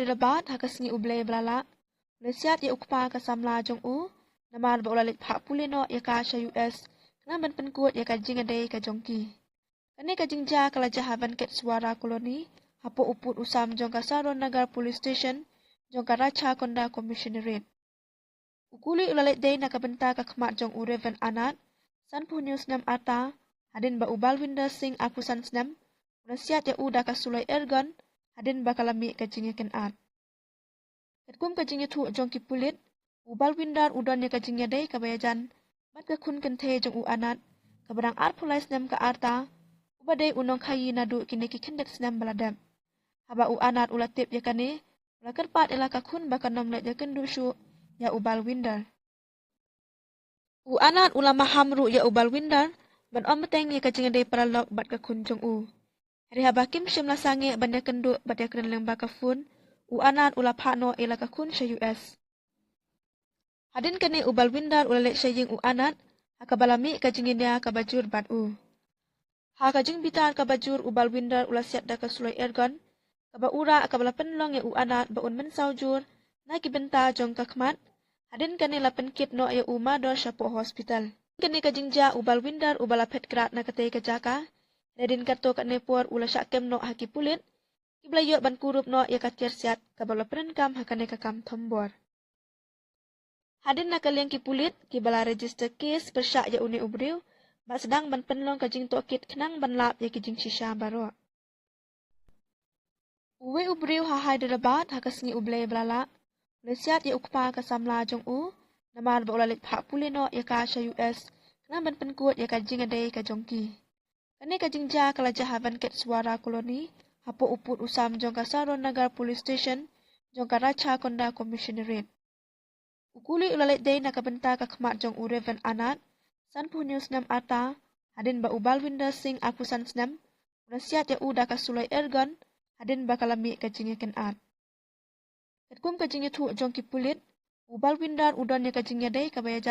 debat hakasngi ublay blala. Lesiat ya ukpa ka samla jong u. Namar ba ulalit pak pulino ya ka sya US. Kena ban penkut ya ka jingadei ka jongki. Kani ka jingja kala jahaban ket suara koloni. Hapo uput usam jong ka Saron Nagar Police Station. Jong ka Racha Konda Commissionerate. Ukuli ulalit day nakabenta ka kemat jong u Reven Anat. San punyo senam ata. Hadin ba ubal Winder Singh akusan senam. Lesiat ya uda ka sulai ergon. Hadin ba kalami ka jingakan at. Ketkum ka jingya tu jong ki pulit. Ubal Winder udon ya ka jingya day kabayajan. Bat ka kun kente jong u Anat. Kabadang art pulai senam ka arta. Ubadai unong kayi nadu kini ki kendet senam baladam. Haba u Anat ulatip ya kane. Ula kerpat ila ka kun baka nomlet ya kendu syu ya ubal Winder. U Anat ula mahamru ya ubal Winder. Ban om beteng ya ka jingya day paralok bat ka kun jong u. Hari haba kim syam la sange ban ya kendu bat ya keren leng baka fun. U Anat ula pakno ila ka kun sya US. Hadin kane ubal Winder ula lek syaying u Anat. Haka balami ka jingya dia ka bajur bat u. Haka jing bitar ka bajur ubal Winder ula siat da ka sulai ergon. Kaba ura ka bala penlong ya u Anat baun mensau jur. Na ki benta jong ka kemat. Hadin kane la penkit no ya u mador syapo hospital. Kane ka jingja ubal Winder ubala pet krat na katay ka jaka. Redin karto kat nepor ula syakem no haki pulit. Kiblayo ban kurup no ya katiar siat kabala perenkam hakane ka kam tombor. Hadin na kaliang ki pulit kibala register case persyak ya uni ubriu. Ba sedang ban penlong ka jing tokit kenang ban lap ya ki jing shisha baro. Uwe ubriu hahai debat hakasngi ublay blala. Lesiat ya ukpa ka samla jong u. Namar ba ulalit pak pulino ya ka sya US. Kenang ban penkut ya ka jingadei ka jongki. Kani ka jingja kala jahaban ket suara koloni. Hapo uput usam jong ka Saron Nagar Police Station. Jong ka Racha Konda Commissionerate. Ukuli ulalit day nakabenta ka kemat jong u Reven Anat. San punyo senam ata. Hadin ba ubal Winder Singh akusan senam. Lesiat ya uda ka sulai ergon. Hadin ba kalami ka jingakan at. Ketkum ka jingya tu jong ki pulit. Ubal Winder udon ya ka jingya day kabayajan.